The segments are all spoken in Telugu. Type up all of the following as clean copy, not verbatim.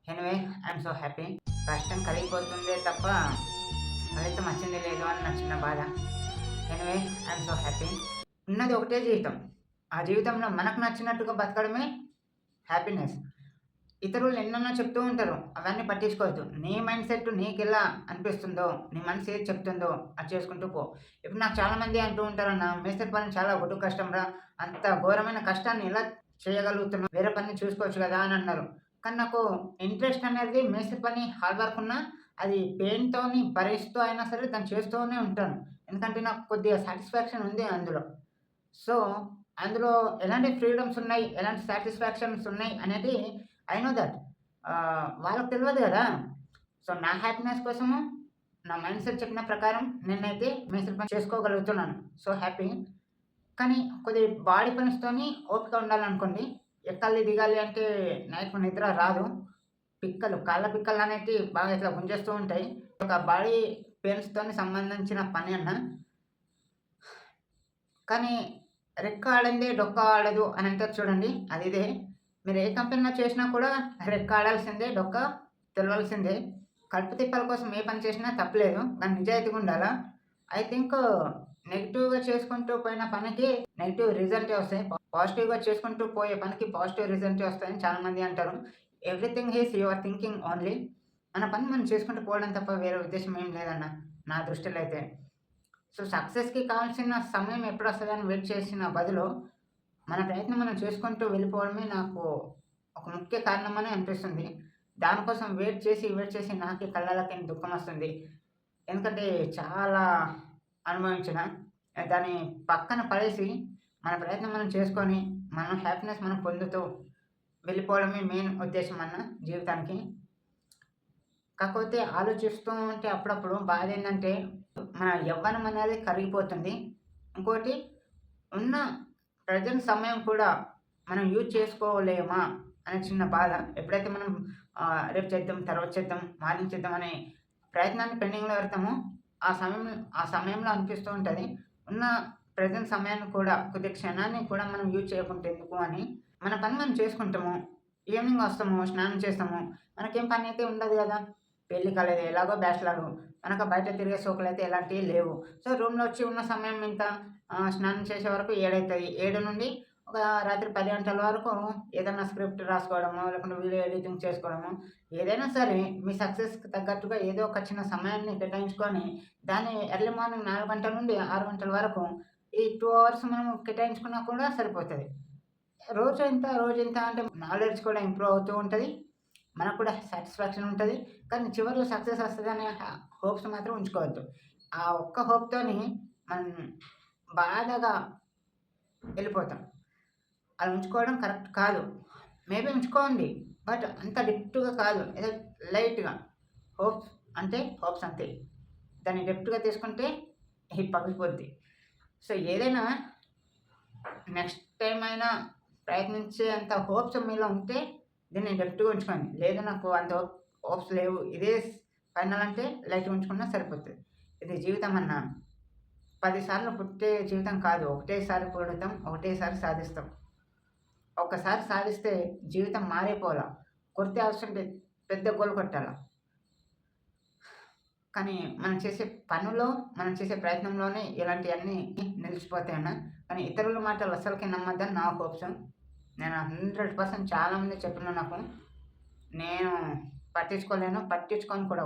Anyway I'm so happy. కష్టం కలిగిపోతుందే తప్ప ఫలితం వచ్చింది లేదు అని నా చిన్న బాధ. Anyway I'm so happy. ఉన్నది ఒకటే జీవితం. ఆ జీవితంలో మనకు నచ్చినట్టుగా బతకడమే హ్యాపీనెస్. ఇతరులు ఎన్నెన్నో చెప్తూ ఉంటారు. అవన్నీ పట్టించుకోవద్దు. నీ మైండ్ సెట్ నీకెలా అనిపిస్తుందో, నీ మనసు ఏది చెప్తుందో అది చేసుకుంటూ పో. ఇప్పుడు నాకు చాలామంది అంటూ ఉంటారన్న, మేస్త్రి పని చాలా గొడ్డు కష్టంరా. అంత ఘోరమైన కష్టాన్ని ఎలా చేయగలుగుతున్నావు? వేరే పని చూసుకోవచ్చు కదా అని అన్నారు. కానీ నాకు ఇంట్రెస్ట్ అనేది మేస్త్రి పని హార్డ్ వర్క్ ఉన్నా అది పెయిన్‌తోని భరిస్తూ అయినా సరే దాన్ని చేస్తూనే ఉంటాను. ఎందుకంటే నాకు కొద్దిగా సాటిస్ఫాక్షన్ ఉంది అందులో. సో, అందులో ఎలాంటి ఫ్రీడమ్స్ ఉన్నాయి, ఎలాంటి సాటిస్ఫాక్షన్స్ ఉన్నాయి అనేది ఐ నో దట్. వాళ్ళకి తెలవదు గదా! సో, నా హ్యాపీనెస్ కోసము నా మైండ్ సెట్ చెప్పిన ప్రకారం నేనైతే మేస్త్రి పని చేసుకోగలుగుతున్నాను. So happy. కానీ కొద్దిగా బాడీ పెయిన్స్‌తోని ఓపిక ఉండాలనుకోండి. ఎక్కాలి, దిగాలి అంటే నైట్‌కి నిద్ర రాదు. కాళ్ళ పిక్కలనేటివి బాగా ఇట్లా గుంజేస్తూ ఉంటాయి. ఒక బాడీ పెయిన్స్‌తోని సంబంధించిన పని అన్న. కానీ రెక్క ఆడందే డొక్క ఆడదు అని అంటారు చూడండి. అది ఇదే. మీరు ఏ కంపెనీలో చేసినా కూడా రెక్క ఆడాల్సిందే, డొక్క తెలవాల్సిందే. కడుపు తిప్పల కోసం ఏ పని చేసినా తప్పులేదు. కానీ నిజాయితీగా ఉండాలా. ఐ థింక్ నెగెటివ్‌గా చేసుకుంటూ పోయిన పనికి నెగెటివ్ రిజల్టే వస్తాయి. పాజిటివ్‌గా చేసుకుంటూ పోయే పనికి పాజిటివ్ రిజల్టే వస్తాయని చాలామంది అంటారు. Everything is your thinking only. మన పని మనం చేసుకుంటూ పోవడం తప్ప వేరే ఉద్దేశ్యం ఏం లేదన్న నా దృష్టిలో అయితే. సో, సక్సెస్‌కి కావాల్సిన సమయం ఎప్పుడొస్తదని వెయిట్ చేసిన బదులు, మన ప్రయత్నం మనం చేసుకుంటూ వెళ్ళిపోవడమే నాకు ఒక ముఖ్య కారణమని అనిపిస్తుంది. దానికోసం వెయిట్ చేసి నాకే కళ్ళలోకి దుఃఖమొస్తుంది. ఎందుకంటే చాలా అనుభవించిన. దాన్ని పక్కన పడేసి, మన ప్రయత్నం మనం చేసుకొని, మన హ్యాపీనెస్ మనం పొందుతూ వెళ్ళిపోవడమే మెయిన్ ఉద్దేశ్యం అన్న జీవితానికి. కాకపోతే ఆలోచిస్తూ ఉంటే అప్పుడప్పుడు బాధేందంటే, మన యవ్వనం అనేది కరిగిపోతుంది. ఇంకోటి ఉన్న ప్రెజెంట్ సమయం కూడా మనం యూజ్ చేసుకోలేమా అనే చిన్న బాధ. ఎప్పుడైతే మనం రేపు చేద్దాం, తర్వాత చేద్దాం, మార్నింగ్ చేద్దాం అనే ప్రయత్నాన్ని పెండింగ్‌లో పెడతామో, ఆ సమయంలో అనిపిస్తూ ఉంటది. ఉన్న ప్రెజెంట్ సమయాన్ని కూడా, కొద్ది క్షణాన్ని కూడా మనం యూజ్ చేయకుంటే ఎందుకు అని, మన పని మనం చేసుకుంటాము. ఈవినింగ్ వస్తాము, స్నానం చేస్తాము. మనకేం పనైతే ఉండదు గదా! పెళ్లి కాలేదు. ఎలాగో బ్యాచిలరు. మనకు బయట తిరిగే సోకులైతే ఎలాంటియి లేవు. సో, రూమ్‌లో వచ్చి ఉన్న సమయం ఎంత స్నానం చేసే వరకు 7 అయితది. 7 నుండి ఒక రాత్రి 10 గంటల వరకు ఏదన్నా స్క్రిప్ట్ రాసుకోవడమో, లేకుంటే వీడియో ఎడిటింగ్ చేసుకోవడమో, ఏదైనా సరే మీ సక్సెస్‌కి తగ్గట్టుగా ఏదో ఒక చిన్న సమయాన్ని కేటాయించుకొని, దాన్ని ఎర్లీ మార్నింగ్ 4 గంటల నుండి 6 గంటల వరకు ఈ 2 అవర్స్ మనం కేటాయించుకున్నా కూడా సరిపోతది. రోజెంత అంటే నాలెడ్జ్ కూడా ఇంప్రూవ్ అవుతూ ఉంటది. మనకు కూడా సాటిస్ఫాక్షన్ ఉంటది. కానీ చివరిలో సక్సెస్ వస్తదనే హోప్స్ మాత్రం ఉంచుకోవద్దు. ఆ ఒక్క హోప్‌తోని మనం బాధగా ఎళ్ళిపోతాం. అలా ఉంచుకోవడం కరెక్ట్ కాదు. మేబీ ఉంచుకోండి. బట్ అంత డెప్త్‌గా కాదు. ఏదో లైట్‌గా హోప్స్ అంతే. దాన్ని డెప్త్‌గా తీసుకుంటే ఇది పగిలిపోద్ది. సో, ఏదైనా నెక్స్ట్ టైమ్ అయినా ప్రయత్నించే అంత హోప్స్ మీలో ఉంటే దీన్ని డెప్త్‌గా ఉంచుకోండి. లేదు నాకు అంత హోప్స్ లేవు. ఇదే ఫైనల్ అంటే లైట్‌గా ఉంచుకున్నా సరిపోతది. ఇది జీవితం అన్న 10 సార్లు పుట్టే జీవితం కాదు. ఒకటేసారి పుడతాం, ఒకటేసారి సాధిస్తాం. ఒక్కసారి సాధిస్తే జీవితం మారిపోలా. కొడితే అవసరం పెద్ద గోల్ కొట్టాల. కానీ మనం చేసే ప్రయత్నంలోనే ఇలాంటియన్నీ నిలిచిపోతాయన్న. కానీ ఇతరుల మాటలు అస్సలకి నమ్మొద్దని నా హోప్స్. నేను 100% చాలామంది చెప్పినా నాకు. నేను పట్టించుకోలేను. పట్టించుకోను కూడా.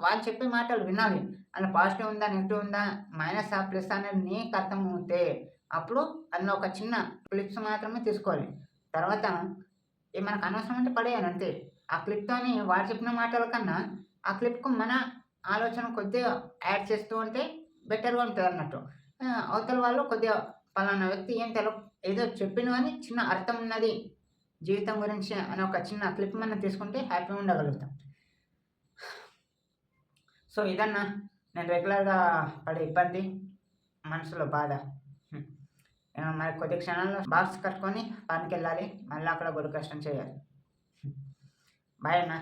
వాళ్ళు చెప్పే మాటలు వినాలి. అందులో పాజిటివ్ ఉందా? నెగెటివ్ ఉందా? మైనసా? ప్లస్సా? అనేది నీకు అర్థమవుతే అప్పుడు అందులో ఒక చిన్న క్లిప్స్ మాత్రమే తీసుకోవాలి. తర్వాత మనకు అనవసరం అంటే పడేయాలి అంతే. ఆ క్లిప్‌తోని వాడు చెప్పిన మాటల కన్నా ఆ క్లిప్‌కు మన ఆలోచన కొద్దిగా యాడ్ చేస్తూ ఉంటే బెటర్‌గా ఉంటదన్నట్టు. అవతల వాళ్ళు కొద్దిగా పలానా వ్యక్తి ఏదో చెప్పినవు అని చిన్న అర్థం ఉన్నది జీవితం గురించి అని ఒక చిన్న క్లిప్ మనం తీసుకుంటే హ్యాపీగా ఉండగలుగుతాం. సో, ఇదన్నా నేను రెగ్యులర్‌గా పడే ఇబ్బంది, మనసులో బాధ. హ్మ్. మరి కొద్ది క్షణాల్లో బాక్స్ కట్టుకొని పనికెళ్ళాలి. మళ్ళీ అక్కడ గొడుగు కష్టం చేయాలి. బాయ్ అన్న.